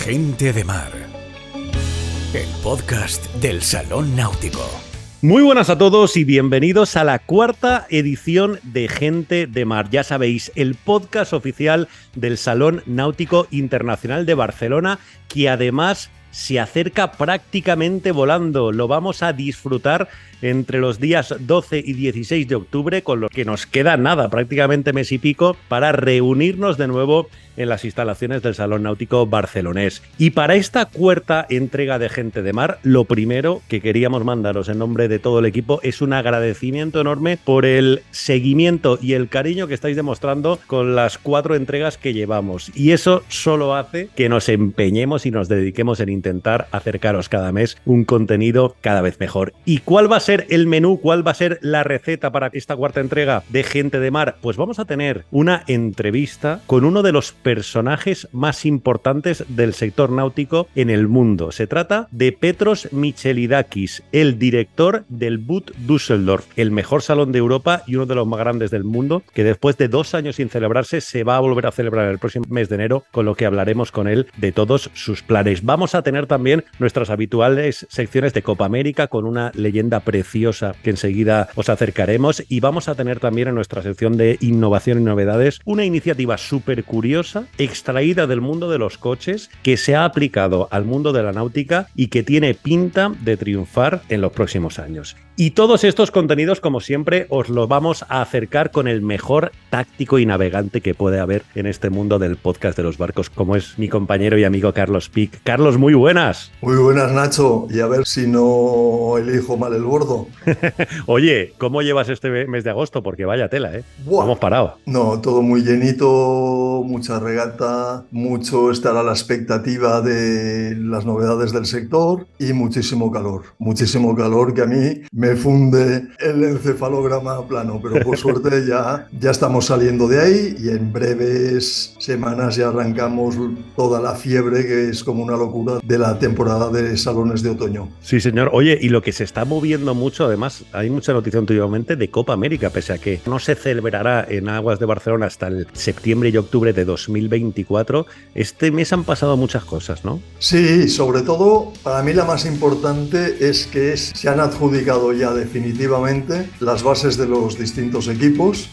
Gente de Mar, el podcast del Salón Náutico. Muy buenas a todos y bienvenidos a la cuarta edición de Gente de Mar. Ya sabéis, el podcast oficial del Salón Náutico Internacional de Barcelona, que además se acerca prácticamente volando. Lo vamos a disfrutar entre los días 12 y 16 de octubre, con lo que nos queda nada, prácticamente mes y pico, para reunirnos de nuevo en las instalaciones del Salón Náutico barcelonés. Y para esta cuarta entrega de Gente de Mar, lo primero que queríamos mandaros en nombre de todo el equipo es un agradecimiento enorme por el seguimiento y el cariño que estáis demostrando con las 4 entregas que llevamos. Y eso solo hace que nos empeñemos y nos dediquemos en intentar acercaros cada mes un contenido cada vez mejor. ¿Y cuál va a ser el menú? ¿Cuál va a ser la receta para esta cuarta entrega de Gente de Mar? Pues vamos a tener una entrevista con uno de los personajes más importantes del sector náutico en el mundo. Se trata de Petros Michelidakis, el director del Boot Düsseldorf, el mejor salón de Europa y uno de los más grandes del mundo, que después de 2 años sin celebrarse se va a volver a celebrar el próximo mes de enero, con lo que hablaremos con él de todos sus planes. Vamos a tener también nuestras habituales secciones de Copa América con una leyenda preciosa que enseguida os acercaremos, y vamos a tener también en nuestra sección de innovación y novedades una iniciativa súper curiosa extraída del mundo de los coches que se ha aplicado al mundo de la náutica y que tiene pinta de triunfar en los próximos años. Y todos estos contenidos, como siempre, os los vamos a acercar con el mejor táctico y navegante que puede haber en este mundo del podcast de los barcos, como es mi compañero y amigo Carlos Pic. Carlos, muy buenas. Muy buenas, Nacho, y a ver si no elijo mal el bordo. Oye, ¿cómo llevas este mes de agosto? Porque vaya tela, ¿eh? Buah. Hemos parado. No, todo muy llenito, mucha regata, mucho estar a la expectativa de las novedades del sector y muchísimo calor que a mí me funde el encefalograma plano, pero por suerte ya estamos saliendo de ahí y en breves semanas ya arrancamos toda la fiebre, que es como una locura, de la temporada de salones de otoño. Sí, señor. Oye, y lo que se está moviendo mucho, además, hay mucha noticia últimamente de Copa América, pese a que no se celebrará en aguas de Barcelona hasta el septiembre y octubre de 2024. Este mes han pasado muchas cosas, ¿no? Sí, sobre todo, para mí la más importante es que se han adjudicado ya definitivamente las bases de los distintos equipos.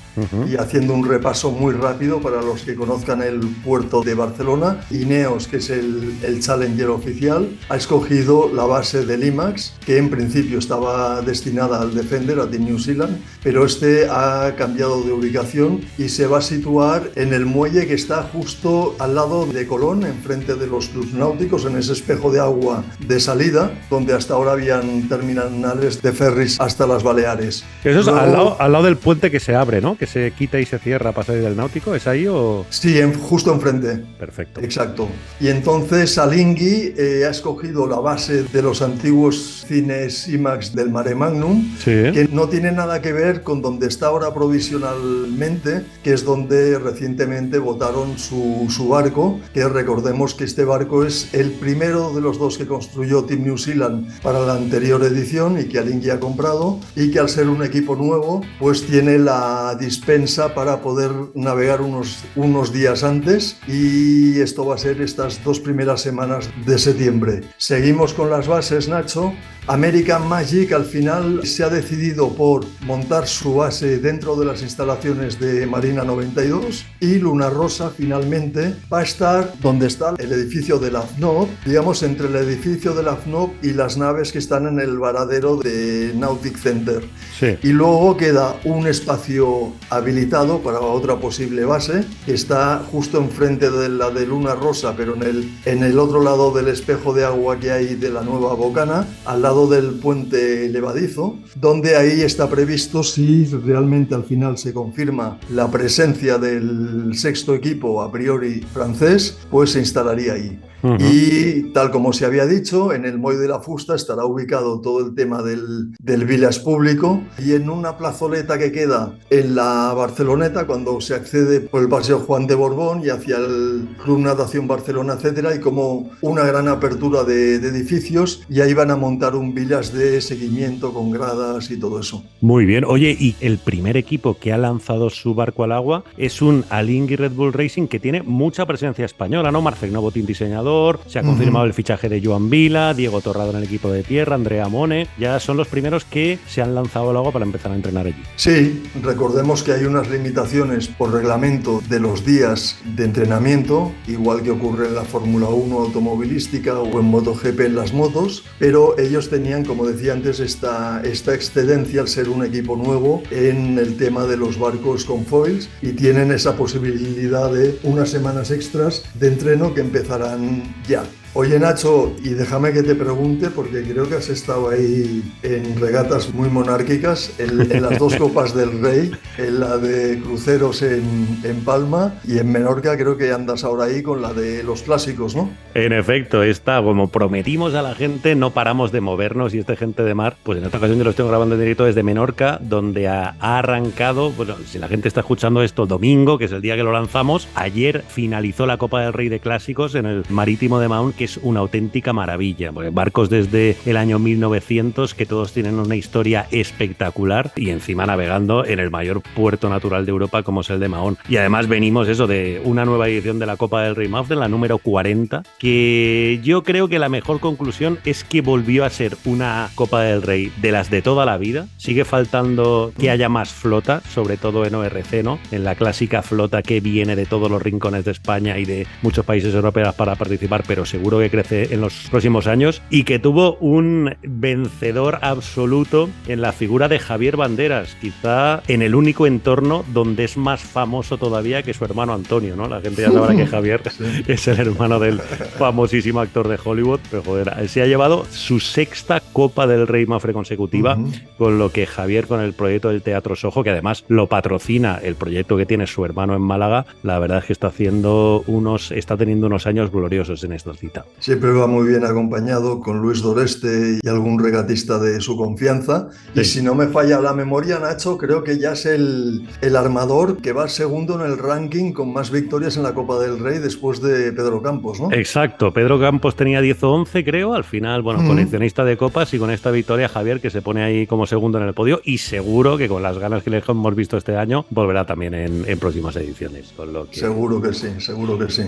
Y haciendo un repaso muy rápido para los que conozcan el puerto de Barcelona, Ineos, que es el Challenger oficial, ha escogido la base del IMAX, que en principio estaba destinada al Defender, a Team New Zealand, pero este ha cambiado de ubicación y se va a situar en el muelle que está justo al lado de Colón, enfrente de los clubs náuticos, en ese espejo de agua de salida, donde hasta ahora habían terminales de ferries hasta las Baleares. Eso es luego, al lado del puente que se abre, ¿no? Que se quita y se cierra para salir del náutico, ¿es ahí o...? Sí, justo enfrente. Perfecto. Exacto. Y entonces Alinghi ha escogido la base de los antiguos cines IMAX del Mare Magnum, sí, que no tiene nada que ver con donde está ahora provisionalmente, que es donde recientemente botaron su barco, que recordemos que este barco es el primero de los 2 que construyó Team New Zealand para la anterior edición y que Alinghi ha comprado, y que al ser un equipo nuevo, pues tiene la dispensa para poder navegar unos días antes, y esto va a ser estas 2 primeras semanas de septiembre. Seguimos con las bases, Nacho. American Magic al final se ha decidido por montar su base dentro de las instalaciones de Marina 92, y Luna Rosa finalmente va a estar donde está el edificio de la AFNOB, digamos entre el edificio de la AFNOB y las naves que están en el varadero de Nautic Center. Sí. Y luego queda un espacio habilitado para otra posible base que está justo enfrente de la de Luna Rosa, pero en el otro lado del espejo de agua que hay de la nueva Bocana, al lado del puente levadizo, donde ahí está previsto, si realmente al final se confirma la presencia del 6º equipo a priori francés, pues se instalaría ahí. Y tal como se había dicho, en el Moll de la Fusta estará ubicado todo el tema del village público, y en una plazoleta que queda en la Barceloneta, cuando se accede por el Paseo Juan de Borbón y hacia el Club Natación Barcelona, etcétera, hay como una gran apertura de edificios, y ahí van a montar un villas de seguimiento con gradas y todo eso. Muy bien. Oye, y el primer equipo que ha lanzado su barco al agua es un Alinghi Red Bull Racing que tiene mucha presencia española, ¿no? Marcel Botín, diseñador, se ha confirmado el fichaje de Joan Vila, Diego Torrado en el equipo de tierra, Andrea Mone, ya son los primeros que se han lanzado al agua para empezar a entrenar allí. Sí, recordemos que hay unas limitaciones por reglamento de los días de entrenamiento, igual que ocurre en la Fórmula 1 automovilística o en MotoGP en las motos, pero ellos tenían, como decía antes, esta excedencia al ser un equipo nuevo en el tema de los barcos con foils y tienen esa posibilidad de unas semanas extras de entreno que empezarán ya. Oye, Nacho, y déjame que te pregunte, porque creo que has estado ahí en regatas muy monárquicas, en las dos Copas del Rey, en la de cruceros en Palma y en Menorca creo que andas ahora ahí con la de los clásicos, ¿no? En efecto, como prometimos a la gente, no paramos de movernos y Gente de Mar, pues en esta ocasión yo lo estoy grabando en directo desde Menorca, donde ha arrancado, bueno, si la gente está escuchando esto domingo, que es el día que lo lanzamos, ayer finalizó la Copa del Rey de Clásicos en el Marítimo de Mahón, que es una auténtica maravilla. Barcos desde el año 1900 que todos tienen una historia espectacular y encima navegando en el mayor puerto natural de Europa como es el de Mahón. Y además venimos de una nueva edición de la Copa del Rey Mountain, la número 40, que yo creo que la mejor conclusión es que volvió a ser una Copa del Rey de las de toda la vida. Sigue faltando que haya más flota, sobre todo en ORC, ¿no? En la clásica flota que viene de todos los rincones de España y de muchos países europeos para participar, pero seguro que crece en los próximos años, y que tuvo un vencedor absoluto en la figura de Javier Banderas, quizá en el único entorno donde es más famoso todavía que su hermano Antonio, ¿no? La gente ya sabrá que Javier es el hermano del famosísimo actor de Hollywood, pero joder, se ha llevado su sexta Copa del Rey Mafre consecutiva, con lo que Javier, con el proyecto del Teatro Sojo, que además lo patrocina el proyecto que tiene su hermano en Málaga, la verdad es que está teniendo unos años gloriosos en esta cita. Siempre va muy bien acompañado con Luis Doreste y algún regatista de su confianza. Sí. Y si no me falla la memoria, Nacho, creo que ya es el armador que va segundo en el ranking con más victorias en la Copa del Rey después de Pedro Campos, ¿no? Exacto, Pedro Campos tenía 10 o 11, creo, al final, coleccionista de copas, y con esta victoria Javier, que se pone ahí como segundo en el podio, y seguro que con las ganas que le hemos visto este año, volverá también en próximas ediciones. Con lo que... Seguro que sí, seguro que sí.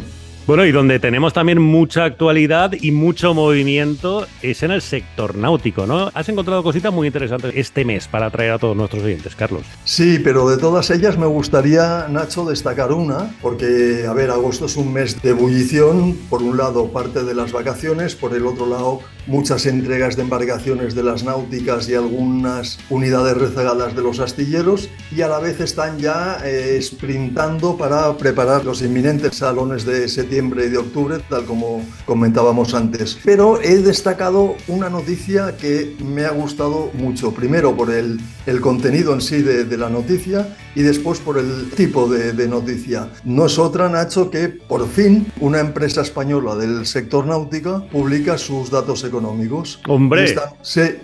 Bueno, y donde tenemos también mucha actualidad y mucho movimiento es en el sector náutico, ¿no? Has encontrado cositas muy interesantes este mes para traer a todos nuestros oyentes, Carlos. Sí, pero de todas ellas me gustaría, Nacho, destacar una, porque, a ver, agosto es un mes de ebullición. Por un lado, parte de las vacaciones, por el otro lado, muchas entregas de embarcaciones de las náuticas y algunas unidades rezagadas de los astilleros, y a la vez están ya sprintando para preparar los inminentes salones de septiembre y de octubre, tal como comentábamos antes. Pero he destacado una noticia que me ha gustado mucho. Primero por el contenido en sí de la noticia y después por el tipo de noticia. No es otra, Nacho, que por fin una empresa española del sector náutico publica sus datos económicos. ¡Hombre!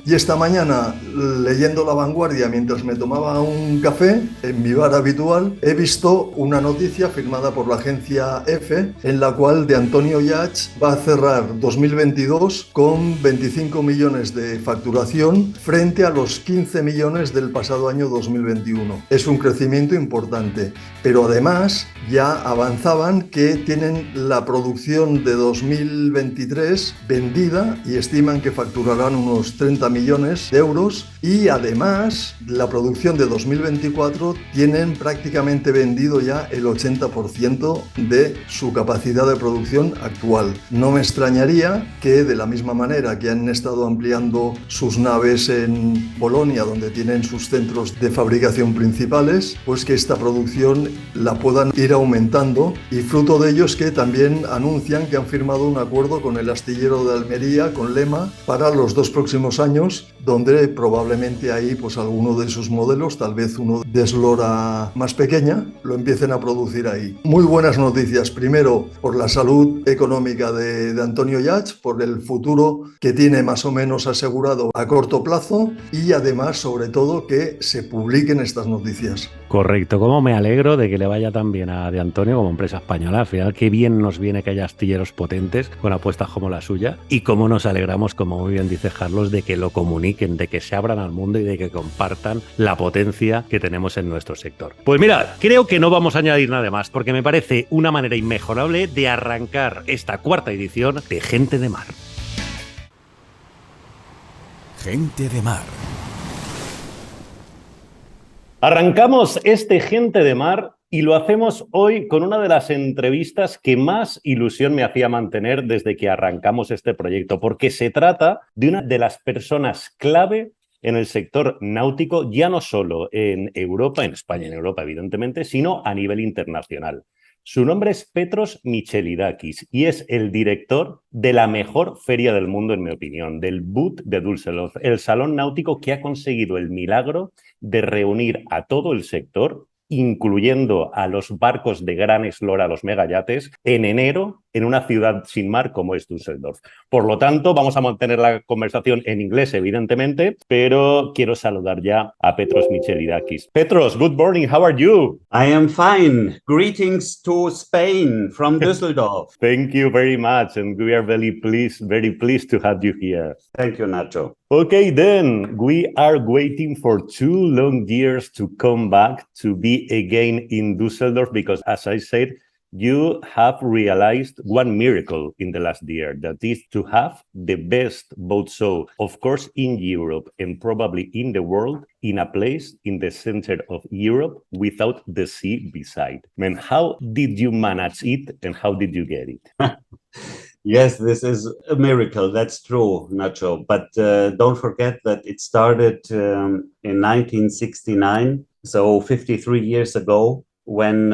Y esta mañana, leyendo La Vanguardia mientras me tomaba un café en mi bar habitual, he visto una noticia firmada por la agencia EFE en la cual De Antonio Yach va a cerrar 2022 con 25 millones de facturación frente a los 15 millones del pasado año 2021. Es un crecimiento importante, pero además ya avanzaban que tienen la producción de 2023 vendida y estiman que facturarán unos 30 millones de euros, y además la producción de 2024 tienen prácticamente vendido ya el 80% de su capacidad de producción actual. No me extrañaría que, de la misma manera que han estado ampliando sus naves en Polonia, donde tienen sus centros de fabricación principales, pues que esta producción la puedan ir aumentando, y fruto de ello es que también anuncian que han firmado un acuerdo con el astillero de Almería, con Lema, para los 2 próximos años, donde probablemente ahí pues alguno de sus modelos, tal vez uno de eslora más pequeña, lo empiecen a producir ahí. Muy buenas noticias. Primero, por la salud económica de Antonio Yach, por el futuro que tiene más o menos asegurado a corto plazo y además, sobre todo, que se publiquen estas noticias. Correcto, cómo me alegro de que le vaya tan bien a De Antonio como empresa española. Al final, qué bien nos viene que haya astilleros potentes con apuestas como la suya y cómo nos alegramos, como muy bien dice Carlos, de que lo comuniquen, de que se abran al mundo y de que compartan la potencia que tenemos en nuestro sector. Pues mira, creo que no vamos a añadir nada más porque me parece una manera inmejorable de arrancar esta cuarta edición de Gente de Mar. Gente de Mar. Arrancamos este Gente de Mar y lo hacemos hoy con una de las entrevistas que más ilusión me hacía mantener desde que arrancamos este proyecto, porque se trata de una de las personas clave en el sector náutico, ya no solo en Europa, en España y en Europa evidentemente, sino a nivel internacional. Su nombre es Petros Michelidakis y es el director de la mejor feria del mundo, en mi opinión, del Boot de Düsseldorf, el salón náutico que ha conseguido el milagro de reunir a todo el sector, incluyendo a los barcos de gran eslora, los megayates, en enero en una ciudad sin mar como es Düsseldorf. Por lo tanto, vamos a mantener la conversación en inglés, evidentemente, pero quiero saludar ya a Petros Michelidakis. Petros, good morning, how are you? I am fine. Greetings to Spain from Düsseldorf. Thank you very much, and we are very pleased to have you here. Thank you, Nacho. Okay, then, we are waiting for 2 long years to come back to be again in Düsseldorf because, as I said, you have realized one miracle in the last year, that is to have the best boat show, of course, in Europe and probably in the world, in a place in the center of Europe without the sea beside. Man, how did you manage it and how did you get it? Yes, this is a miracle. That's true, Nacho. But don't forget that it started in 1969, so 53 years ago, when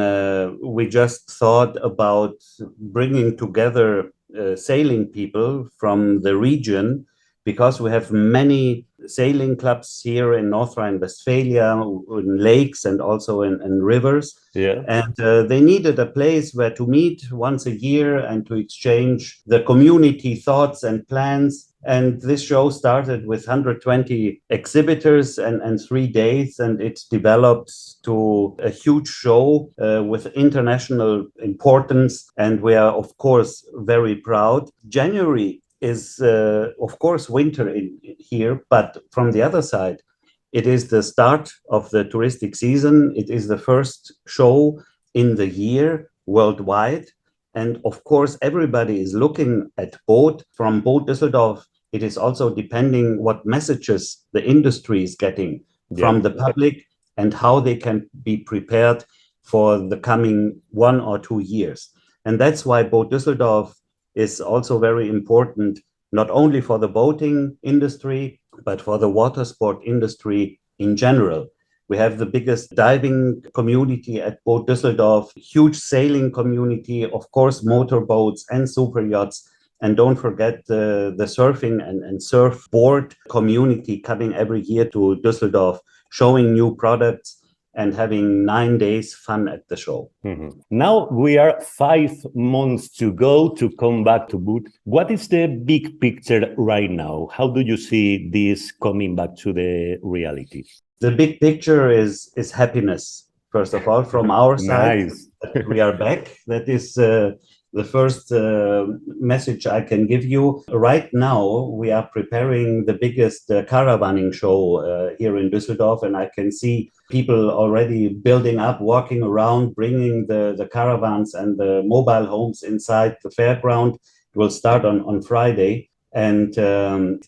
we just thought about bringing together sailing people from the region, because we have many sailing clubs here in North Rhine-Westphalia, in lakes and also in rivers. Yeah. And they needed a place where to meet once a year and to exchange the community thoughts and plans. And this show started with 120 exhibitors and 3 days, and it developed to a huge show with international importance. And we are, of course, very proud. January is, of course, winter here, but from the other side, it is the start of the touristic season. It is the first show in the year worldwide. And of course, everybody is looking at Boot. From Boot Düsseldorf, it is also depending what messages the industry is getting from the public and how they can be prepared for the coming 1 or 2 years. And that's why Boot Düsseldorf is also very important, not only for the boating industry, but for the water sport industry in general. We have the biggest diving community at Boot Düsseldorf, huge sailing community, of course, motorboats and super yachts. And don't forget the surfing and surfboard community coming every year to Düsseldorf, showing new products and having 9 days fun at the show. Mm-hmm. Now we are 5 months to go to come back to Boot. What is the big picture right now? How do you see this coming back to the reality? The big picture is happiness, first of all, from our side. Nice. We are back. That is the first message I can give you. Right now, we are preparing the biggest caravanning show here in Düsseldorf, and I can see people already building up, walking around, bringing the caravans and the mobile homes inside the fairground. It will start on Friday, and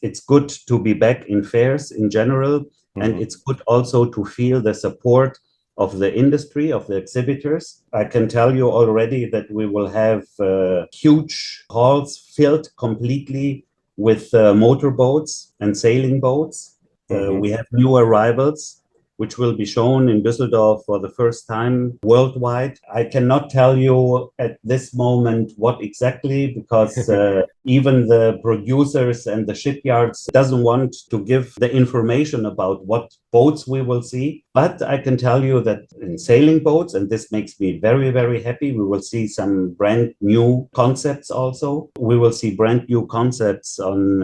it's good to be back in fairs in general, and it's good also to feel the support of the industry, of the exhibitors. I can tell you already that we will have huge halls filled completely with motorboats and sailing boats. We have new arrivals, which will be shown in Düsseldorf for the first time worldwide. I cannot tell you at this moment what exactly, because Even the producers and the shipyards doesn't want to give the information about what boats we will see. But I can tell you that in sailing boats, and this makes me very, very happy, we will see some brand new concepts also. We will see brand new concepts on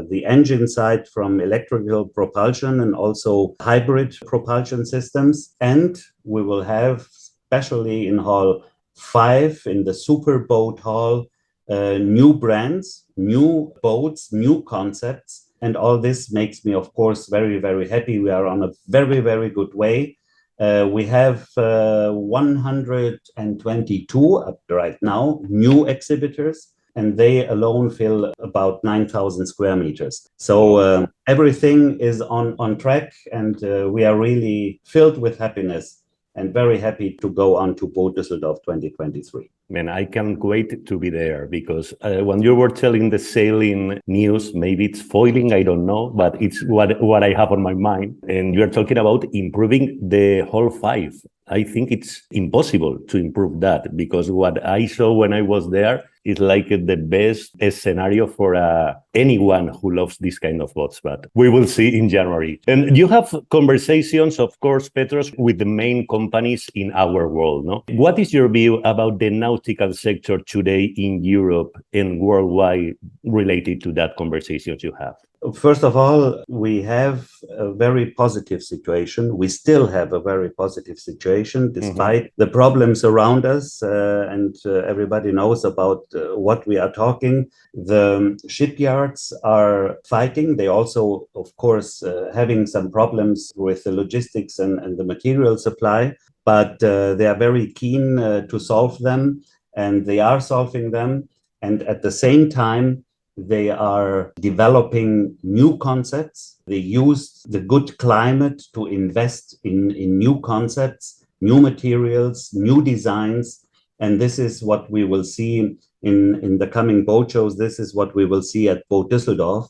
the engine side from electrical propulsion and also hybrid propulsion systems. And we will have, especially in Hall 5, in the super boat hall, new brands, new boats, new concepts. And all this makes me, of course, very, very happy. We are on a very, very good way. We have 122 up right now, new exhibitors, and they alone fill about 9,000 square meters. So everything is on track, and we are really filled with happiness and very happy to go on to Boot Düsseldorf 2023. Man, I can't wait to be there, because when you were telling the sailing news, maybe it's foiling, I don't know, but it's what I have on my mind. And you're talking about improving the whole 5. I think it's impossible to improve that, because what I saw when I was there is like the best scenario for anyone who loves this kind of boats. But we will see in January. And you have conversations, of course, Petros, with the main companies in our world, no? What is your view about the nautical sector today in Europe and worldwide related to that conversations you have? First of all, we have a very positive situation. We still have a very positive situation despite the problems around us, and everybody knows about what we are talking. The shipyards are fighting. They also, of course, having some problems with the logistics and the material supply, but they are very keen to solve them, and they are solving them. And at the same time, they are developing new concepts. They use the good climate to invest in new concepts, new materials, new designs. And this is what we will see in the coming boat shows. This is what we will see at Boot Düsseldorf.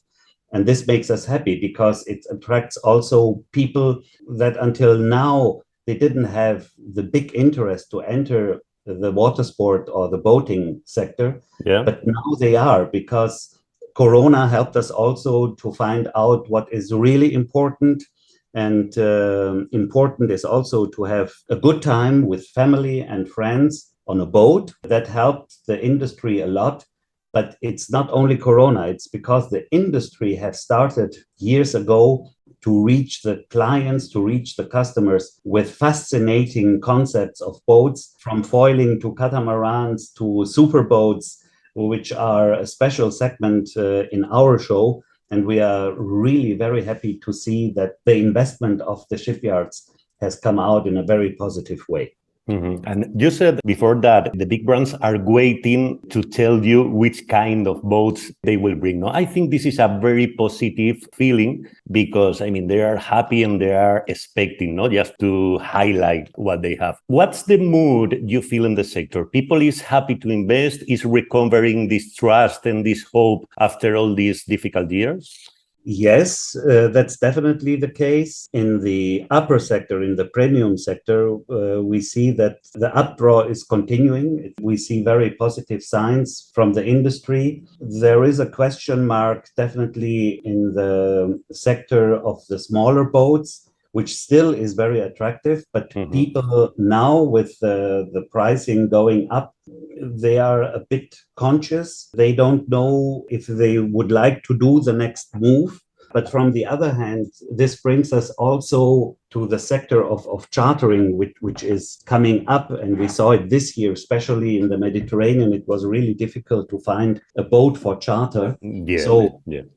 And this makes us happy because it attracts also people that until now, they didn't have the big interest to enter the water sport or the boating sector. Yeah. But now they are, because Corona helped us also to find out what is really important. And important is also to have a good time with family and friends on a boat. That helped the industry a lot. But it's not only Corona, it's because the industry had started years ago to reach the clients, to reach the customers with fascinating concepts of boats, from foiling to catamarans to super boats, which are a special segment in our show. And we are really very happy to see that the investment of the shipyards has come out in a very positive way. Mm-hmm. And you said before that the big brands are waiting to tell you which kind of boats they will bring. No, I think this is a very positive feeling, because I mean they are happy and they are expecting, not just to highlight what they have. What's the mood you feel in the sector? People is happy to invest, is recovering this trust and this hope after all these difficult years? Yes, that's definitely the case. In the upper sector, in the premium sector, we see that the updraw is continuing. We see very positive signs from the industry. There is a question mark definitely in the sector of the smaller boats, which still is very attractive. But people now, with the pricing going up, they are a bit conscious. They don't know if they would like to do the next move. But from the other hand, this brings us also to the sector of chartering, which is coming up. And we saw it this year, especially in the Mediterranean. It was really difficult to find a boat for charter.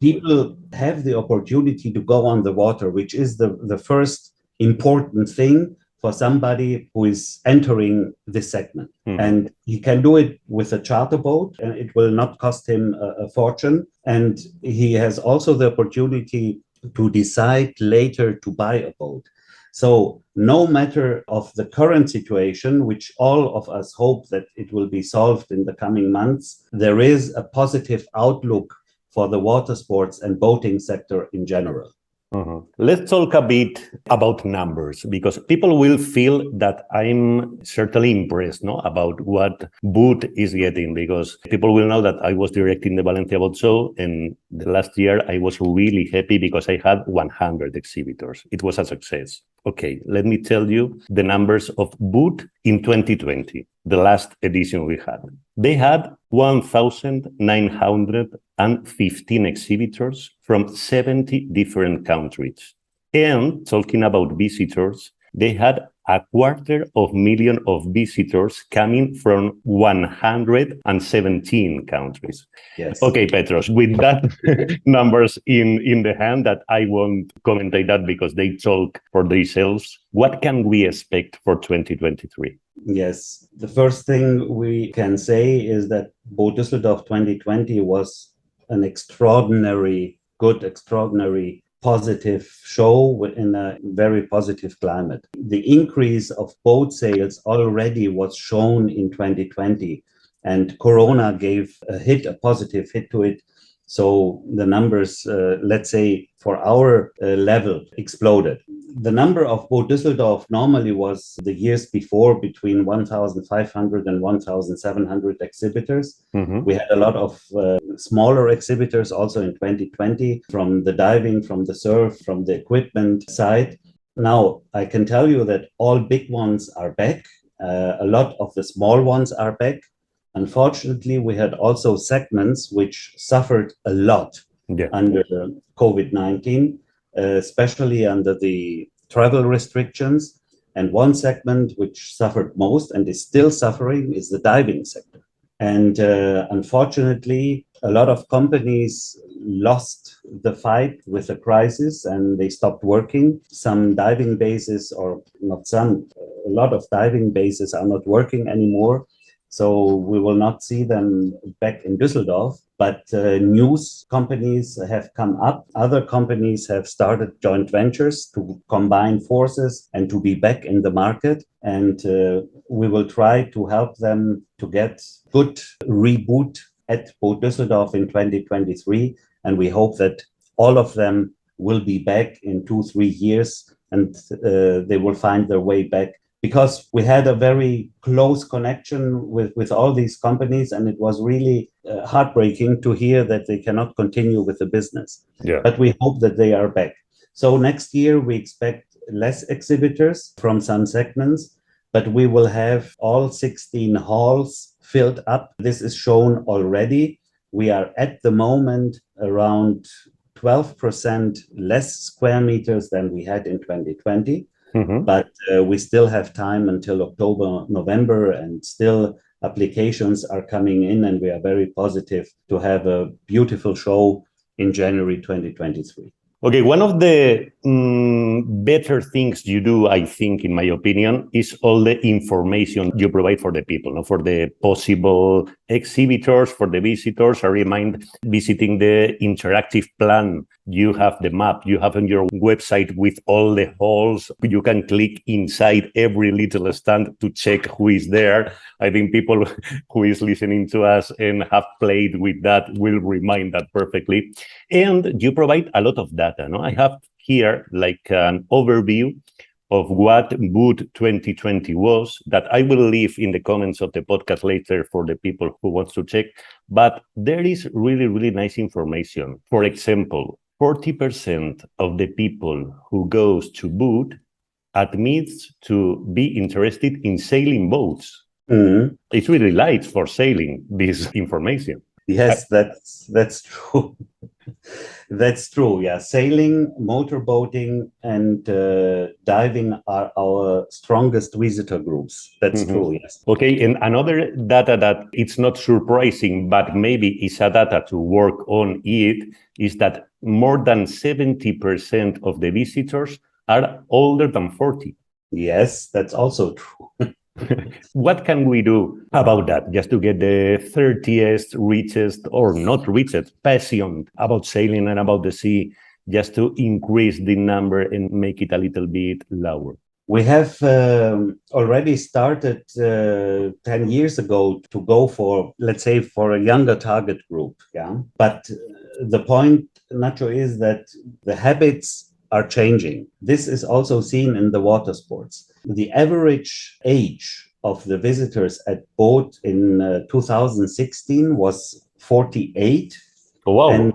People have the opportunity to go on the water, which is the first important thing for somebody who is entering this segment. And he can do it with a charter boat, and it will not cost him a fortune. And he has also the opportunity to decide later to buy a boat. So no matter of the current situation, which all of us hope that it will be solved in the coming months, there is a positive outlook for the water sports and boating sector in general. Let's talk a bit about numbers, because people will feel that I'm certainly impressed about what Boot is getting, because people will know that I was directing the Valencia Boat Show, and the last year I was really happy because I had 100 exhibitors. It was a success. Okay, let me tell you the numbers of Boot in 2020, the last edition we had. They had 1,915 exhibitors from 70 different countries. And talking about visitors, they had 250,000 of visitors coming from 117 countries. Yes. Okay, Petros, with that numbers in the hand, that I won't commentate that because they talk for themselves. What can we expect for 2023? Yes, the first thing we can say is that Boot Düsseldorf 2020 was an extraordinary positive show in a very positive climate. The increase of boat sales already was shown in 2020, and Corona gave a positive hit to it. So the numbers, let's say, for our level exploded. The number of Boot Düsseldorf normally was the years before between 1,500 and 1,700 exhibitors. We had a lot of smaller exhibitors also in 2020 from the diving, from the surf, from the equipment side. Now, I can tell you that all big ones are back. A lot of the small ones are back. Unfortunately, we had also segments which suffered a lot under COVID-19, especially under the travel restrictions. And one segment which suffered most and is still suffering is the diving sector. And unfortunately, a lot of companies lost the fight with the crisis and they stopped working. Some diving bases, or not some, a lot of diving bases are not working anymore. So we will not see them back in Düsseldorf, but news companies have come up. Other companies have started joint ventures to combine forces and to be back in the market. And we will try to help them to get good reboot at Boot Düsseldorf in 2023. And we hope that all of them will be back in 2-3 years and they will find their way back. Because we had a very close connection with all these companies, and it was really heartbreaking to hear that they cannot continue with the business. But we hope that they are back. So next year, we expect less exhibitors from some segments, but we will have all 16 halls filled up. This is shown already. We are at the moment around 12% less square meters than we had in 2020. But we still have time until October, November, and still applications are coming in, and we are very positive to have a beautiful show in January 2023. Okay, one of the better things you do, I think, in my opinion, is all the information you provide for the people, for the possible exhibitors, for the visitors. I remind visiting the interactive plan. You have the map, you have on your website with all the halls. You can click inside every little stand to check who is there. I think people who is listening to us and have played with that will remind that perfectly. And you provide a lot of data. I have here like an overview of what Boot 2020 was, that I will leave in the comments of the podcast later for the people who want to check. But there is really, really nice information. For example, 40% of the people who goes to Boot admits to be interested in sailing boats. It's really light for sailing, this information. Yes, that's true. That's true. Yeah, sailing, motorboating, and diving are our strongest visitor groups. That's true. Yes. Okay, and another data that it's not surprising, but maybe is a data to work on it, is that more than 70% of the visitors are older than 40. Yes, that's also true. What can we do about that, just to get the 30th, richest, or not richest, passion about sailing and about the sea, just to increase the number and make it a little bit lower? We have already started 10 years ago to go for, let's say, for a younger target group. Yeah, but the point, Nacho, is that the habits are changing. This is also seen in the water sports. The average age of the visitors at Boot in 2016 was 48. Wow.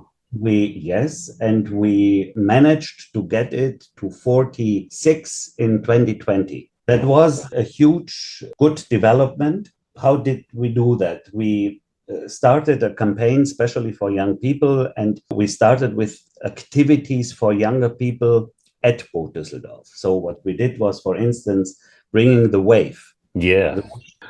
And we managed to get it to 46 in 2020. That was a huge, good development. How did we do that? We started a campaign especially for young people, and we started with activities for younger people at Boot Düsseldorf. So what we did was, for instance, bringing the wave. Yeah.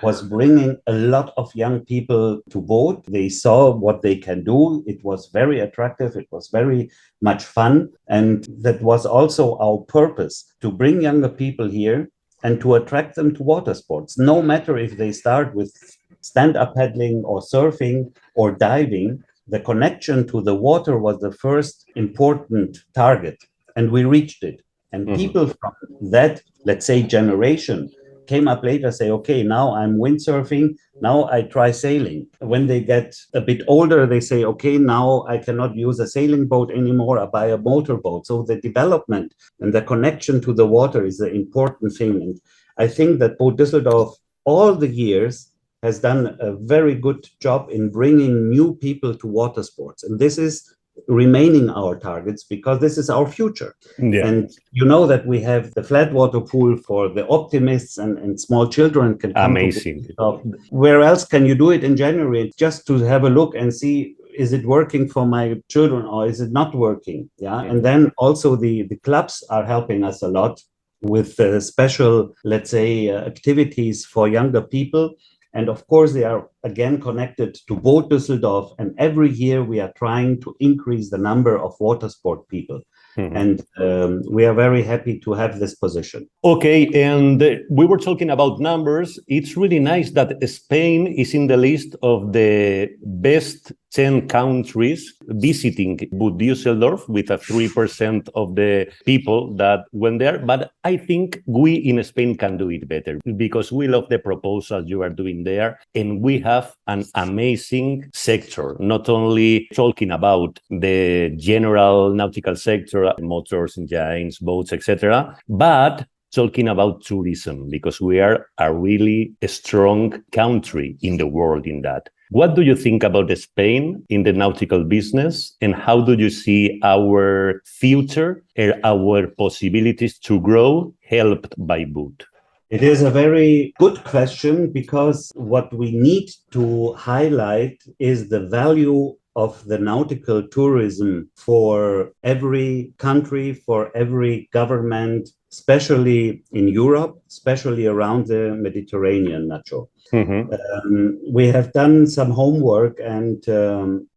Was bringing a lot of young people to Boot. They saw what they can do. It was very attractive. It was very much fun. And that was also our purpose, to bring younger people here and to attract them to water sports. No matter if they start with stand-up paddling or surfing or diving, the connection to the water was the first important target. And we reached it. And people from that, let's say, generation came up later, say, okay, now I'm windsurfing, now I try sailing. When they get a bit older, they say, okay, now I cannot use a sailing boat anymore, I buy a motorboat. So the development and the connection to the water is the important thing. And I think that Boot Düsseldorf, all the years, has done a very good job in bringing new people to water sports. And this is remaining our targets, because this is our future. Yeah. And you know that we have the flat water pool for the optimists, and small children can come. Amazing. Where else can you do it in January? Just to have a look and see, is it working for my children or is it not working? Yeah. And then also the clubs are helping us a lot with special, let's say, activities for younger people. And of course, they are again connected to Boot Düsseldorf. And every year we are trying to increase the number of water sport people. And we are very happy to have this position. Okay, and we were talking about numbers. It's really nice that Spain is in the list of the best 10 countries visiting Boot Düsseldorf, with a 3% of the people that went there. But I think we in Spain can do it better, because we love the proposals you are doing there. And we have an amazing sector, not only talking about the general nautical sector, motors, engines, boats, etc., but talking about tourism, because we are a really strong country in the world in that. What do you think about Spain in the nautical business, and how do you see our future and our possibilities to grow helped by Boot? It is a very good question, because what we need to highlight is the value of the nautical tourism for every country, for every government, especially in Europe, especially around the Mediterranean, Nacho. We have done some homework, and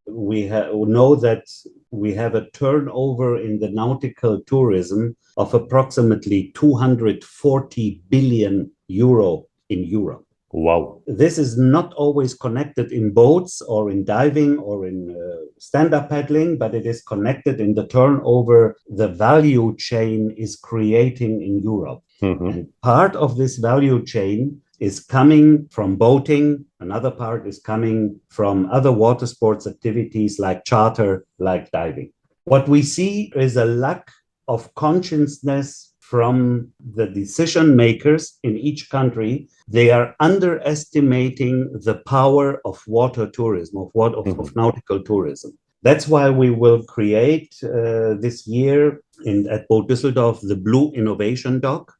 we know that we have a turnover in the nautical tourism of approximately 240 billion euro in Europe. Wow. This is not always connected in boats or in diving or in stand-up paddling, but it is connected in the turnover the value chain is creating in Europe. And part of this value chain is coming from boating. Another part is coming from other water sports activities like charter, like diving. What we see is a lack of consciousness from the decision makers in each country. They are underestimating the power of water tourism, of nautical tourism. That's why we will create this year at Boot Düsseldorf the Blue Innovation Dock.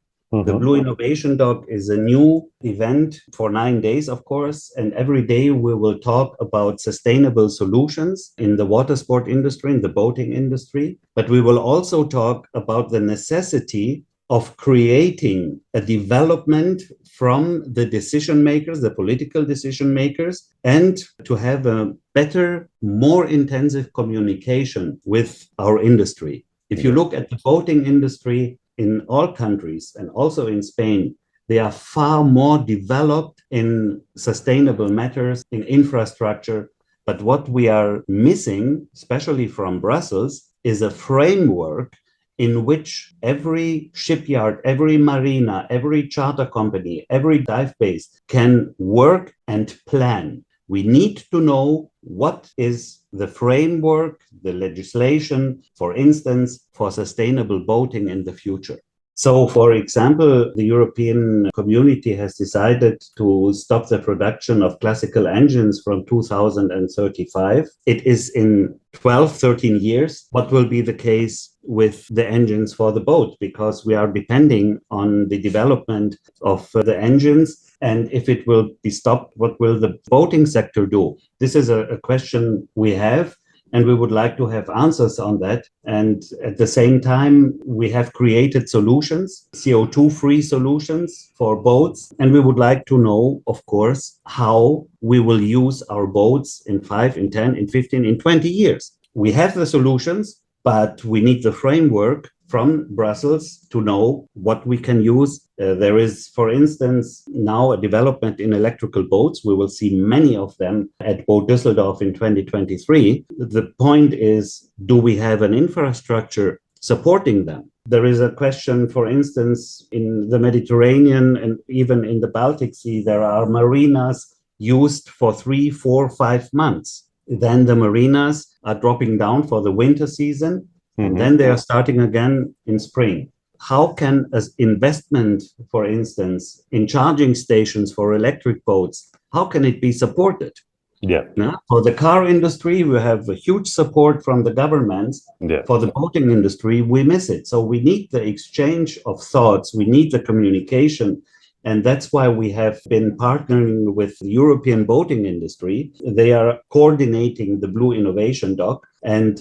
The Blue Innovation Dock is a new event for 9 days, of course, and every day we will talk about sustainable solutions in the water sport industry, in the boating industry, but we will also talk about the necessity of creating a development from the decision makers, the political decision makers, and to have a better, more intensive communication with our industry. If you look at the boating industry, in all countries and also in Spain, they are far more developed in sustainable matters, in infrastructure. But what we are missing, especially from Brussels, is a framework in which every shipyard, every marina, every charter company, every dive base can work and plan. We need to know what is the framework, the legislation, for instance, for sustainable boating in the future. So, for example, the European community has decided to stop the production of classical engines from 2035. It is in 12, 13 years. What will be the case with the engines for the boat? Because we are depending on the development of the engines. And if it will be stopped, what will the boating sector do? This is a question we have. And we would like to have answers on that. And at the same time, we have created solutions, CO2-free solutions for boats. And we would like to know, of course, how we will use our boats in 5, in 10, in 15, in 20 years. We have the solutions, but we need the framework from Brussels to know what we can use. There is, for instance, now a development in electrical boats. We will see many of them at Boot Düsseldorf in 2023. The point is, do we have an infrastructure supporting them? There is a question, for instance, in the Mediterranean and even in the Baltic Sea, there are marinas used for 3, 4, 5 months. Then the marinas are dropping down for the winter season. And then they are starting again in spring. How can an investment, for instance, in charging stations for electric boats, how can it be supported? Yeah. Now, for the car industry, we have a huge support from the governments. Yeah. For the boating industry, we miss it. So we need the exchange of thoughts. We need the communication. And that's why we have been partnering with the European boating industry. They are coordinating the Blue Innovation Doc. And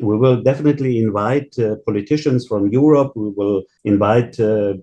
we will definitely invite politicians from Europe. We will invite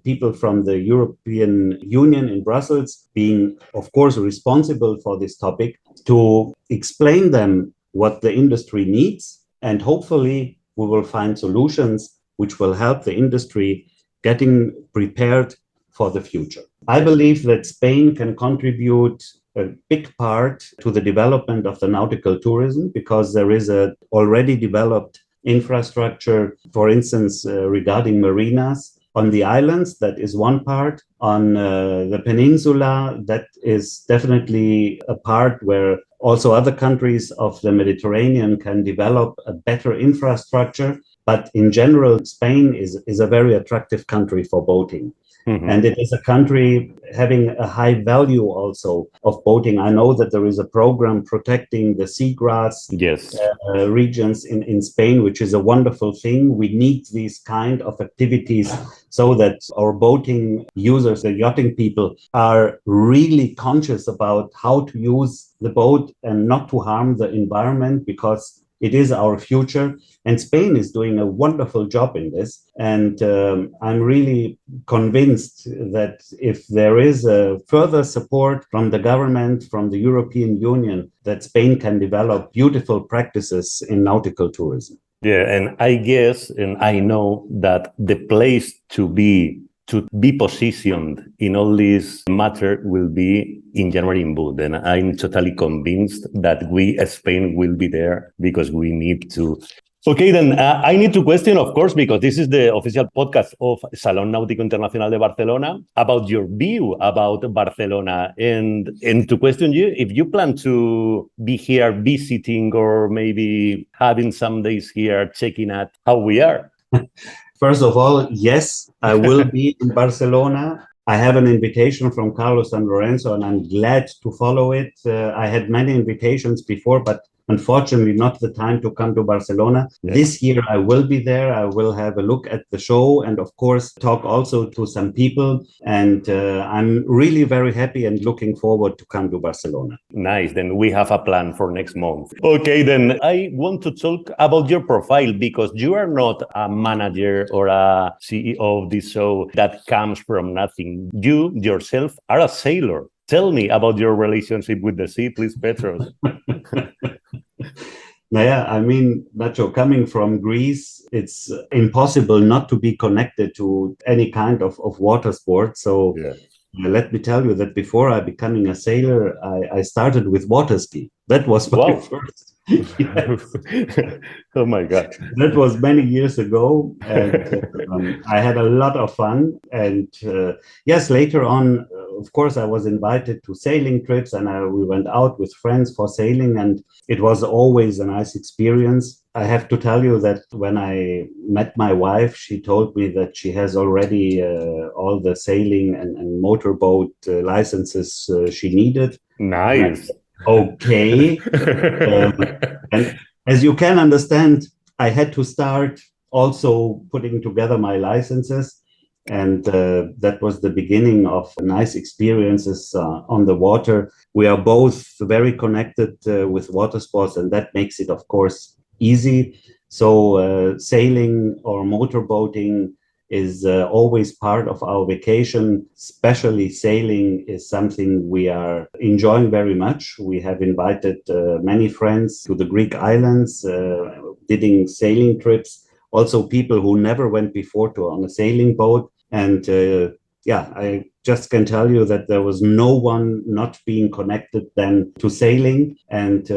people from the European Union in Brussels, being, of course, responsible for this topic, to explain them what the industry needs. And hopefully, we will find solutions which will help the industry getting prepared for the future. I believe that Spain can contribute a big part to the development of the nautical tourism because there is a already developed infrastructure, for instance, regarding marinas on the islands. That is one part. On the peninsula, that is definitely a part where also other countries of the Mediterranean can develop a better infrastructure. But in general, Spain is a very attractive country for boating. And it is a country having a high value also of boating. I know that there is a program protecting the seagrass regions in Spain, which is a wonderful thing. We need these kind of activities so that our boating users, the yachting people, are really conscious about how to use the boat and not to harm the environment, because it is our future. And Spain is doing a wonderful job in this. And I'm really convinced that if there is a further support from the government, from the European Union, that Spain can develop beautiful practices in nautical tourism. Yeah, and I guess, and I know that the place to be positioned in all this matter will be in January in Boot. And I'm totally convinced that we, as Spain, will be there because we need to. Okay, then I need to question, of course, because this is the official podcast of Salón Náutico Internacional de Barcelona, about your view about Barcelona, and to question you if you plan to be here visiting or maybe having some days here checking out how we are. First of all, yes, I will be in Barcelona. I have an invitation from Carlos and Lorenzo, and I'm glad to follow it. I had many invitations before, but unfortunately not the time to come to Barcelona. Yes. This year I will be there. I will have a look at the show and, of course, talk also to some people. And I'm really very happy and looking forward to come to Barcelona. Nice. Then we have a plan for next month. Okay, then I want to talk about your profile, because you are not a manager or a CEO of this show that comes from nothing. You yourself are a sailor. Tell me about your relationship with the sea, please, Petros. I mean, Nacho, coming from Greece, it's impossible not to be connected to any kind of water sport. So let me tell you that before I becoming a sailor, I started with water ski. That was my first. Oh my God. That was many years ago. And I had a lot of fun. And yes, later on, of course, I was invited to sailing trips, and we went out with friends for sailing, and it was always a nice experience. I have to tell you that when I met my wife, she told me that she has already all the sailing and motorboat licenses she needed. Nice. Okay. And as you can understand, I had to start also putting together my licenses. And that was the beginning of nice experiences on the water. We are both very connected with water sports, and that makes it, of course, easy. So sailing or motorboating is always part of our vacation. Especially sailing is something we are enjoying very much. We have invited many friends to the Greek islands, doing sailing trips. Also people who never went before on a sailing boat. And I just can tell you that there was no one not being connected then to sailing. And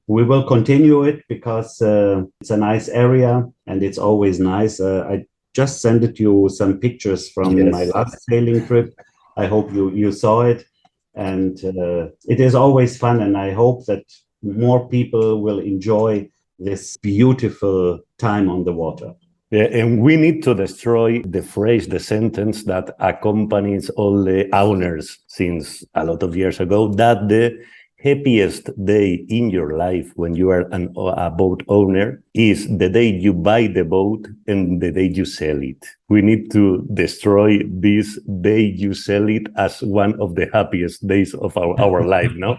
we will continue it because it's a nice area and it's always nice. I just sent you some pictures from my last sailing trip. I hope you saw it. And it is always fun. And I hope that more people will enjoy this beautiful time on the water. Yeah, and we need to destroy the phrase, the sentence that accompanies all the owners since a lot of years ago, that the happiest day in your life when you are a boat owner is the day you buy the boat and the day you sell it. We need to destroy this day you sell it as one of the happiest days of our life, no?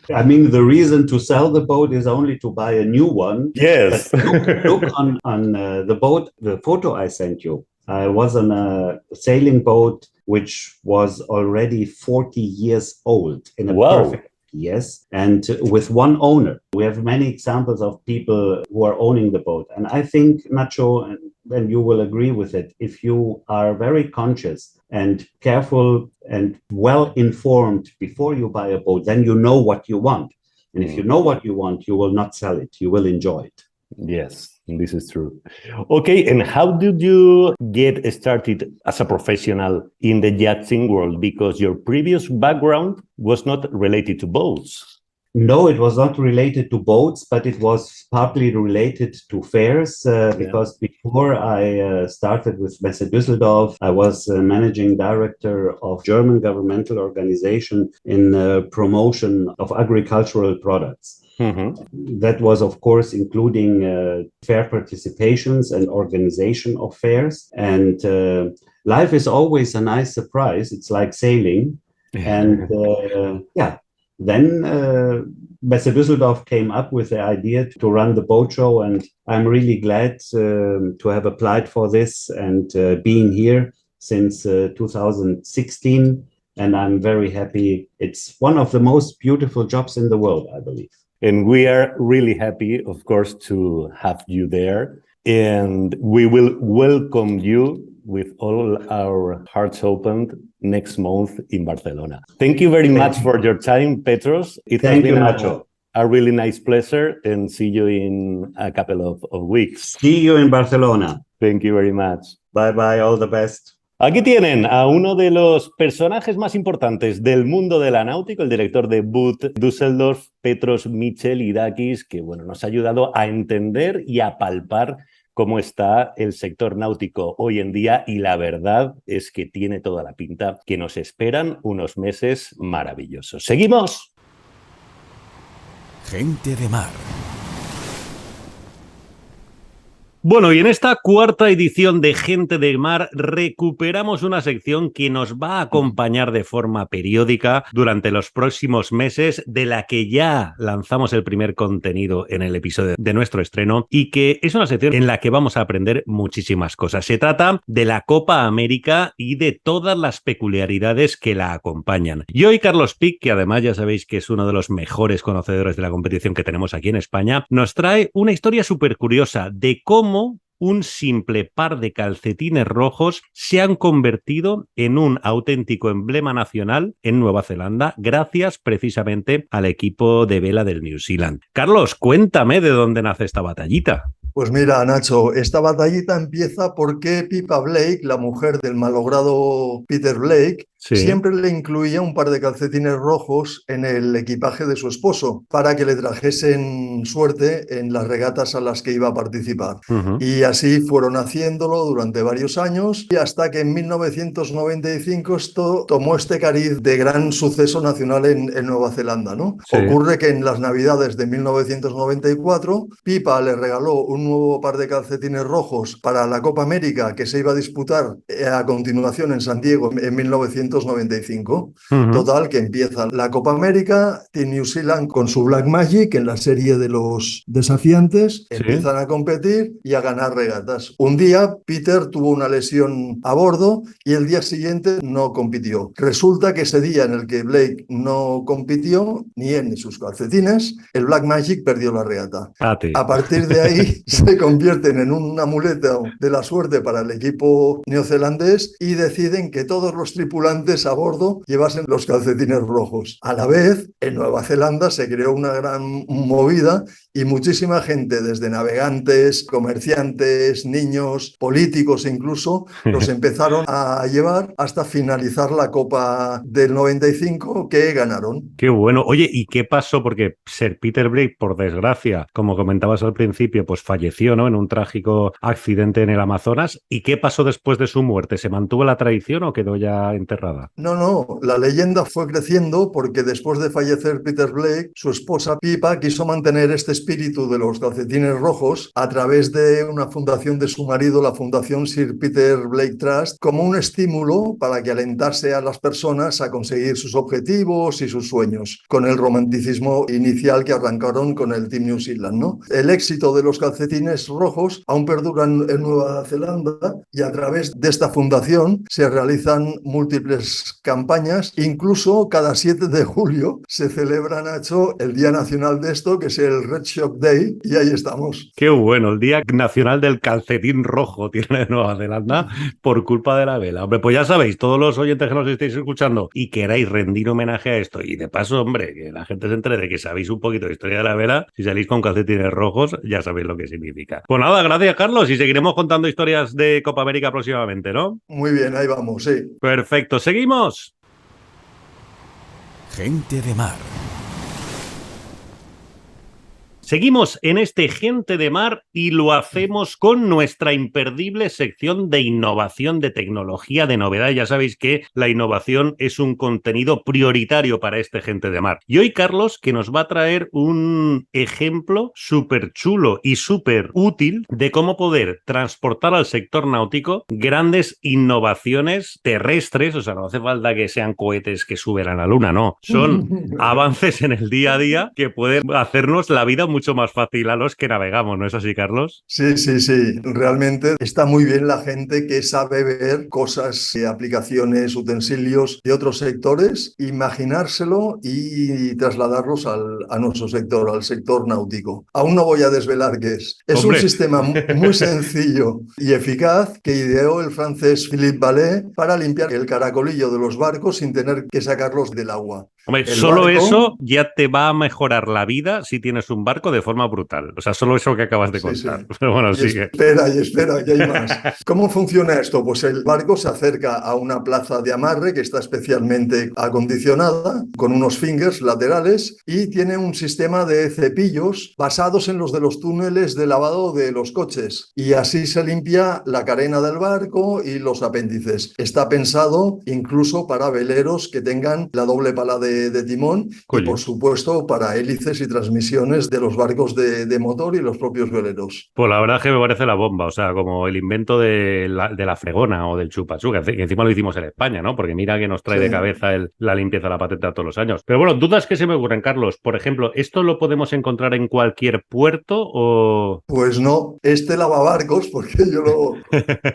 I mean, the reason to sell the boat is only to buy a new one. Yes. Look on the boat, the photo I sent you. I was on a sailing boat which was already 40 years old in a perfect, yes, and with one owner. We have many examples of people who are owning the boat. And I think, Nacho, and you will agree with it, if you are very conscious and careful and well informed before you buy a boat, then you know what you want. And if you know what you want, you will not sell it, you will enjoy it. Yes, this is true. Okay, and how did you get started as a professional in the yachting world? Because your previous background was not related to boats. No, it was not related to boats, but it was partly related to fairs because before I started with Messe Düsseldorf, I was managing director of German governmental organization in promotion of agricultural products. Mm-hmm. That was, of course, including fair participations and organization of fairs. And life is always a nice surprise. It's like sailing. And then Messe Düsseldorf came up with the idea to run the boat show. And I'm really glad to have applied for this and being here since 2016. And I'm very happy. It's one of the most beautiful jobs in the world, I believe. And we are really happy, of course, to have you there. And we will welcome you with all our hearts opened next month in Barcelona. Thank you very much for your time, Petros. It has been Nacho. A really nice pleasure, and see you in a couple of weeks. See you in Barcelona. Thank you very much. Bye, all the best. Aquí tienen a uno de los personajes más importantes del mundo de la náutica, el director de Boot Düsseldorf Petros Michelidakis, que nos ha ayudado a entender y a palpar cómo está el sector náutico hoy en día, y la verdad es que tiene toda la pinta que nos esperan unos meses maravillosos. ¡Seguimos! Gente de Mar. Bueno, y en esta cuarta edición de Gente de Mar recuperamos una sección que nos va a acompañar de forma periódica durante los próximos meses, de la que ya lanzamos el primer contenido en el episodio de nuestro estreno, y que es una sección en la que vamos a aprender muchísimas cosas. Se trata de la Copa América y de todas las peculiaridades que la acompañan. Y hoy Carlos Pic, que además ya sabéis que es uno de los mejores conocedores de la competición que tenemos aquí en España, nos trae una historia súper curiosa de cómo un simple par de calcetines rojos se han convertido en un auténtico emblema nacional en Nueva Zelanda, gracias precisamente al equipo de vela del New Zealand. Carlos, cuéntame de dónde nace esta batallita. Pues mira, Nacho, esta batallita empieza porque Pippa Blake, la mujer del malogrado Peter Blake, siempre le incluía un par de calcetines rojos en el equipaje de su esposo para que le trajesen suerte en las regatas a las que iba a participar. Y así fueron haciéndolo durante varios años y hasta que en 1995 esto tomó este cariz de gran suceso nacional en Nueva Zelanda, ¿no? Ocurre que en las Navidades de 1994, Pipa le regaló un nuevo par de calcetines rojos para la Copa América que se iba a disputar a continuación en San Diego en 1995. Total, que empieza la Copa América, Team New Zealand con su Black Magic en la serie de los desafiantes, empiezan a competir y a ganar regatas. Un día Peter tuvo una lesión a bordo y el día siguiente no compitió. Resulta que ese día en el que Blake no compitió, ni él ni sus calcetines, el Black Magic perdió la regata. A partir de ahí se convierten en un amuleto de la suerte para el equipo neozelandés y deciden que todos los tripulantes a bordo llevasen los calcetines rojos. A la vez, en Nueva Zelanda se creó una gran movida y muchísima gente, desde navegantes, comerciantes, niños, políticos incluso, los empezaron a llevar hasta finalizar la Copa del 95 que ganaron. Qué bueno. Oye, ¿y qué pasó? Porque Sir Peter Blake, por desgracia, como comentabas al principio, pues falleció, ¿no?, en un trágico accidente en el Amazonas. ¿Y qué pasó después de su muerte? ¿Se mantuvo la tradición o quedó ya enterrada? No, la leyenda fue creciendo porque después de fallecer Peter Blake, su esposa Pipa quiso mantener este espíritu de los calcetines rojos a través de una fundación de su marido, la Fundación Sir Peter Blake Trust, como un estímulo para que alentase a las personas a conseguir sus objetivos y sus sueños, con el romanticismo inicial que arrancaron con el Team New Zealand, ¿no? El éxito de los calcetines rojos aún perdura en Nueva Zelanda y a través de esta fundación se realizan múltiples campañas. Incluso cada 7 de julio se celebra, Nacho, el Día Nacional de esto, que es el Red Shock Day, y ahí estamos. Qué bueno, el Día Nacional del Calcetín Rojo tiene Nueva Zelanda por culpa de la vela. Hombre, pues ya sabéis, todos los oyentes que nos estáis escuchando y queráis rendir homenaje a esto, y de paso, hombre, que la gente se entere de que sabéis un poquito de historia de la vela, si salís con calcetines rojos, ya sabéis lo que significa. Pues nada, gracias, Carlos, y seguiremos contando historias de Copa América próximamente, ¿no? Muy bien, ahí vamos, sí. Perfecto, ¿seguimos? Gente de Mar. Seguimos en este Gente de Mar y lo hacemos con nuestra imperdible sección de innovación, de tecnología, de novedad. Ya sabéis que la innovación es un contenido prioritario para este Gente de Mar. Y hoy, Carlos, que nos va a traer un ejemplo súper chulo y súper útil de cómo poder transportar al sector náutico grandes innovaciones terrestres. O sea, no hace falta que sean cohetes que suben a la luna, no. Son avances en el día a día que pueden hacernos la vida mucho más fácil a los que navegamos, ¿no es así, Carlos? Sí. Realmente está muy bien la gente que sabe ver cosas, aplicaciones, utensilios de otros sectores, imaginárselo y trasladarlos a nuestro sector, al sector náutico. Aún no voy a desvelar qué es. Es un sistema muy sencillo y eficaz que ideó el francés Philippe Vallée para limpiar el caracolillo de los barcos sin tener que sacarlos del agua. Hombre, solo eso ya te va a mejorar la vida si tienes un barco de forma brutal. O sea, solo eso que acabas de contar. Sí. Pero bueno, sigue. Espera, que hay más. ¿Cómo funciona esto? Pues el barco se acerca a una plaza de amarre que está especialmente acondicionada, con unos fingers laterales, y tiene un sistema de cepillos basados en los de los túneles de lavado de los coches. Y así se limpia la carena del barco y los apéndices. Está pensado incluso para veleros que tengan la doble pala de timón. Coño. Y por supuesto para hélices y transmisiones de los barcos de motor y los propios veleros. Pues la verdad es que me parece la bomba, o sea, como el invento de la fregona o del chupachú, que encima lo hicimos en España, ¿no? Porque mira que nos trae de cabeza la limpieza de la patenta todos los años. Pero bueno, dudas que se me ocurren, Carlos. Por ejemplo, ¿esto lo podemos encontrar en cualquier puerto o...? Pues no, este lavabarcos, porque yo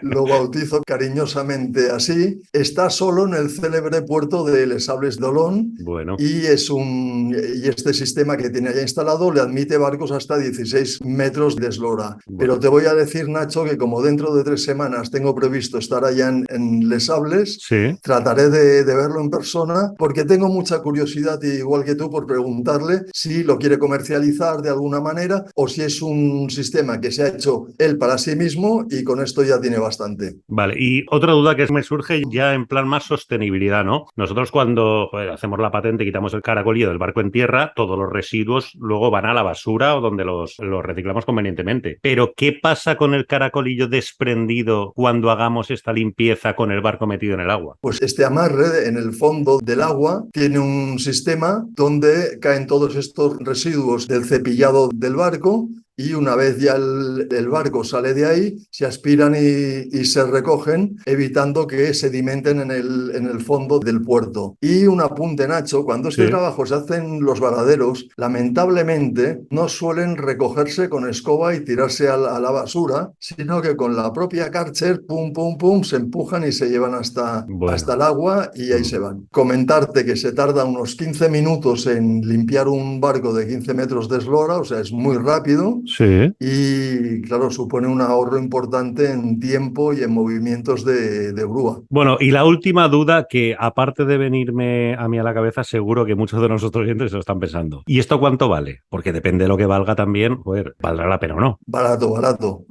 lo bautizo cariñosamente así, está solo en el célebre puerto de Les Sables d'Olonne, Bueno. Y este sistema que tiene ya instalado le admite barcos hasta 16 metros de eslora. Bueno. Pero te voy a decir, Nacho, que como dentro de 3 semanas tengo previsto estar allá en Les Sables, sí, trataré de verlo en persona, porque tengo mucha curiosidad, igual que tú, por preguntarle si lo quiere comercializar de alguna manera o si es un sistema que se ha hecho él para sí mismo y con esto ya tiene bastante. Vale, y otra duda que me surge ya en plan más sostenibilidad, ¿no? Nosotros cuando hacemos la patente, quitamos el caracolillo del barco en tierra, todos los residuos luego van a la basura o donde los reciclamos convenientemente. Pero, ¿qué pasa con el caracolillo desprendido cuando hagamos esta limpieza con el barco metido en el agua? Pues este amarre en el fondo del agua tiene un sistema donde caen todos estos residuos del cepillado del barco. Y una vez ya el barco sale de ahí, se aspiran y se recogen, evitando que sedimenten en el fondo del puerto. Y un apunte, Nacho, cuando este trabajo se hace en los varaderos, lamentablemente no suelen recogerse con escoba y tirarse a la basura, sino que con la propia Karcher, pum, pum, pum, se empujan y se llevan hasta el agua y ahí se van. Comentarte que se tarda unos 15 minutos en limpiar un barco de 15 metros de eslora, o sea, es muy rápido. Sí. Y claro, supone un ahorro importante en tiempo y en movimientos de grúa. Bueno, y la última duda que, aparte de venirme a mí a la cabeza, seguro que muchos de nuestros oyentes se lo están pensando. ¿Y esto cuánto vale? Porque depende de lo que valga también, joder, ¿valdrá la pena o no? Barato.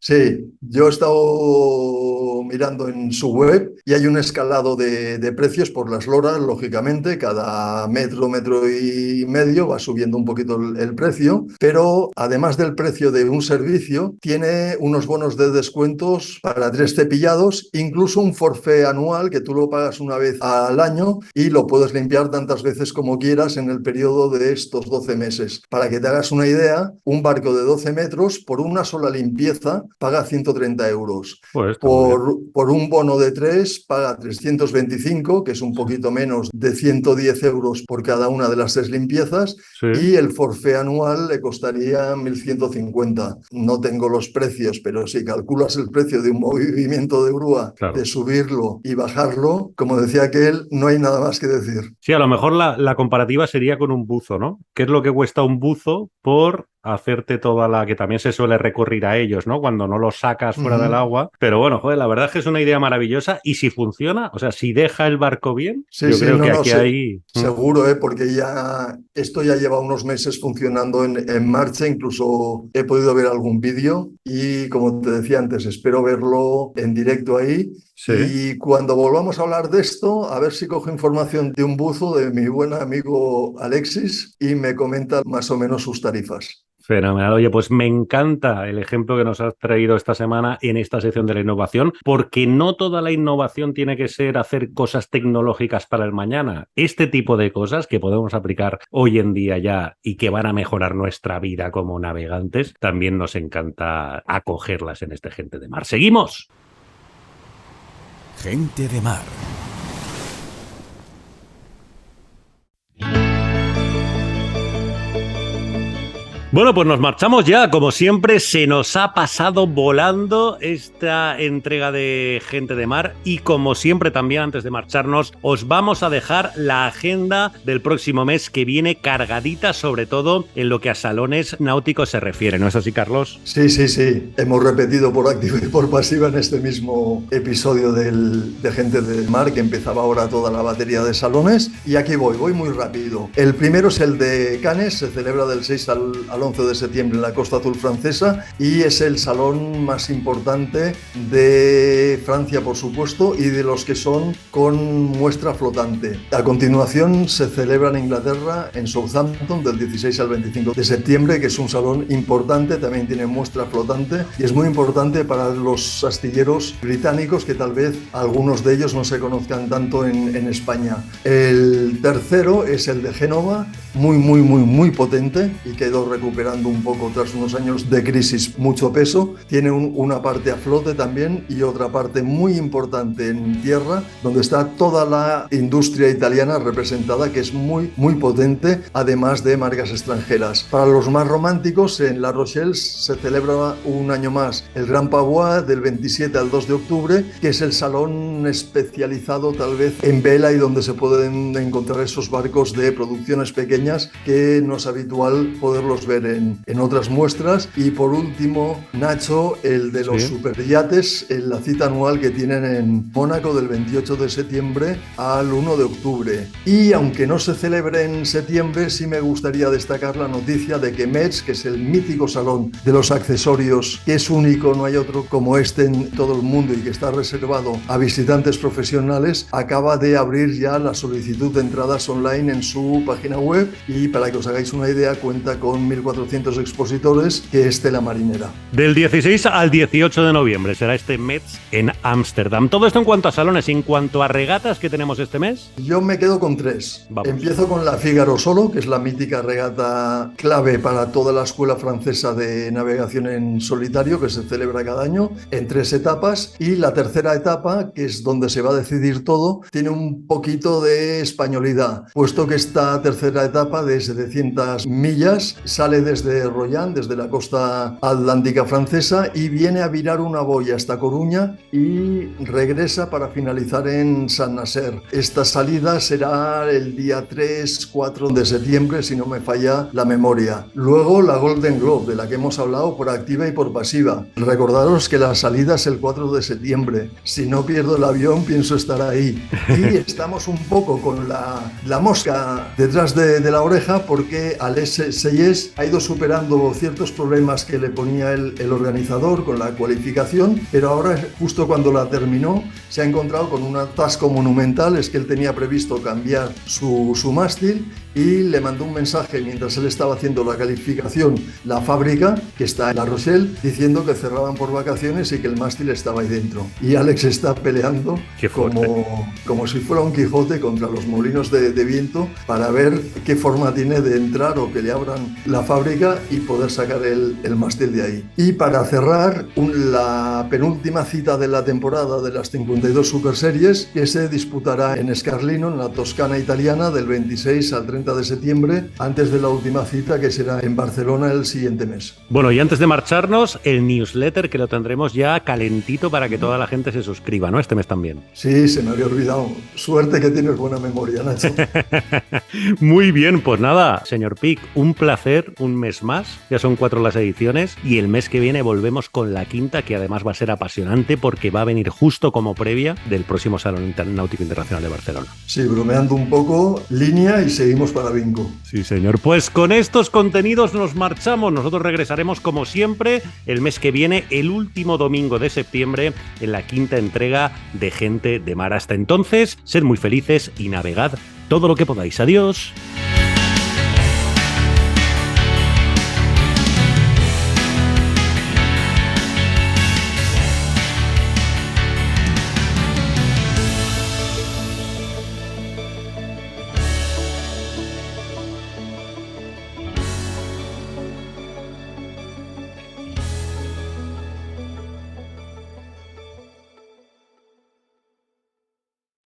Sí, yo he estado mirando en su web y hay un escalado de precios por las loras, lógicamente, cada metro y medio va subiendo un poquito el precio, pero además del precio de un servicio, tiene unos bonos de descuentos para 3 cepillados, incluso un forfait anual que tú lo pagas una vez al año y lo puedes limpiar tantas veces como quieras en el periodo de estos 12 meses. Para que te hagas una idea, un barco de 12 metros por una sola limpieza paga 130 euros. Pues por un bono de 3 paga 325, que es un poquito menos de 110 euros por cada una de las 3 limpiezas, y el forfait anual le costaría 1.150. No tengo los precios, pero si calculas el precio de un movimiento de grúa, de subirlo y bajarlo, como decía aquel, no hay nada más que decir. Sí, a lo mejor la comparativa sería con un buzo, ¿no? ¿Qué es lo que cuesta un buzo por hacerte toda la... que también se suele recurrir a ellos, ¿no? Cuando no lo sacas fuera del agua. Pero bueno, joder, la verdad es que es una idea maravillosa y si funciona, o sea, si deja el barco bien, yo creo que aquí hay... Seguro, porque esto ya lleva unos meses funcionando en marcha, incluso he podido ver algún vídeo y como te decía antes, espero verlo en directo ahí. Sí. Y cuando volvamos a hablar de esto, a ver si cojo información de un buzo de mi buen amigo Alexis y me comenta más o menos sus tarifas. Fenomenal. Oye, pues me encanta el ejemplo que nos has traído esta semana en esta sección de la innovación, porque no toda la innovación tiene que ser hacer cosas tecnológicas para el mañana. Este tipo de cosas que podemos aplicar hoy en día ya y que van a mejorar nuestra vida como navegantes, también nos encanta acogerlas en este Gente de Mar. ¡Seguimos! Gente de Mar. Bueno, pues nos marchamos ya. Como siempre, se nos ha pasado volando esta entrega de Gente de Mar y como siempre también antes de marcharnos os vamos a dejar la agenda del próximo mes que viene cargadita sobre todo en lo que a salones náuticos se refiere, ¿no es así, Carlos? Sí. Hemos repetido por activa y por pasiva en este mismo episodio de Gente de Mar que empezaba ahora toda la batería de salones y aquí voy muy rápido. El primero es el de Cannes, se celebra del 6 al 11 de septiembre en la Costa Azul francesa y es el salón más importante de Francia, por supuesto, y de los que son con muestra flotante. A continuación se celebra en Inglaterra, en Southampton, del 16 al 25 de septiembre, que es un salón importante, también tiene muestra flotante y es muy importante para los astilleros británicos, que tal vez algunos de ellos no se conozcan tanto en España. El tercero es el de Génova, muy potente y quedó recuperado recuperando un poco tras unos años de crisis mucho peso. Tiene una parte a flote también y otra parte muy importante en tierra, donde está toda la industria italiana representada, que es muy, muy potente, además de marcas extranjeras. Para los más románticos, en La Rochelle se celebra un año más el Gran Pavois del 27 al 2 de octubre, que es el salón especializado tal vez en vela y donde se pueden encontrar esos barcos de producciones pequeñas que no es habitual poderlos ver en otras muestras. Y por último, Nacho, el de los superyates, en la cita anual que tienen en Mónaco del 28 de septiembre al 1 de octubre. Y aunque no se celebre en septiembre, sí me gustaría destacar la noticia de que Metz, que es el mítico salón de los accesorios, que es único, no hay otro como este en todo el mundo y que está reservado a visitantes profesionales, acaba de abrir ya la solicitud de entradas online en su página web y, para que os hagáis una idea, cuenta con 1.400 expositores, que es tela marinera. Del 16 al 18 de noviembre será este Metz en Ámsterdam. Todo esto en cuanto a salones. En cuanto a regatas que tenemos este mes, yo me quedo con 3. Vamos. Empiezo con la Figaro Solo, que es la mítica regata clave para toda la escuela francesa de navegación en solitario, que se celebra cada año en 3 etapas. Y la tercera etapa, que es donde se va a decidir todo, tiene un poquito de españolidad, puesto que esta tercera etapa de 700 millas sale desde Royan, desde la costa atlántica francesa, y viene a virar una boya hasta Coruña y regresa para finalizar en San Nacer. Esta salida será el día 3-4 de septiembre, si no me falla la memoria. Luego la Golden Globe, de la que hemos hablado por activa y por pasiva. Recordaros que la salida es el 4 de septiembre. Si no pierdo el avión, pienso estar ahí. Y estamos un poco con la mosca detrás de la oreja, porque Alex Seyes ha ido superando ciertos problemas que le ponía el organizador con la cualificación, pero ahora, justo cuando la terminó, se ha encontrado con un atasco monumental. Es que él tenía previsto cambiar su mástil y le mandó un mensaje mientras él estaba haciendo la calificación, la fábrica, que está en La Rochelle, diciendo que cerraban por vacaciones y que el mástil estaba ahí dentro. Y Alex está peleando como si fuera un Quijote contra los molinos de viento para ver qué forma tiene de entrar o que le abran la fábrica y poder sacar el mástil de ahí. Y para cerrar, la penúltima cita de la temporada de las 52 Super Series, que se disputará en Scarlino, en la Toscana italiana, del 26 al 30 de septiembre, antes de la última cita, que será en Barcelona el siguiente mes. Bueno, y antes de marcharnos, el newsletter, que lo tendremos ya calentito para que toda la gente se suscriba, ¿no? Este mes también. Sí, se me había olvidado. Suerte que tienes buena memoria, Nacho. Muy bien, pues nada, señor Pic, un placer, un mes más. Ya son 4 las ediciones y el mes que viene volvemos con la 5ª, que además va a ser apasionante porque va a venir justo como previa del próximo Salón Náutico Internacional de Barcelona. Sí, bromeando un poco, línea y seguimos para bingo. Sí, señor. Pues con estos contenidos nos marchamos. Nosotros regresaremos como siempre el mes que viene, el último domingo de septiembre, en la 5ª entrega de Gente de Mar. Hasta entonces, sed muy felices y navegad todo lo que podáis. Adiós.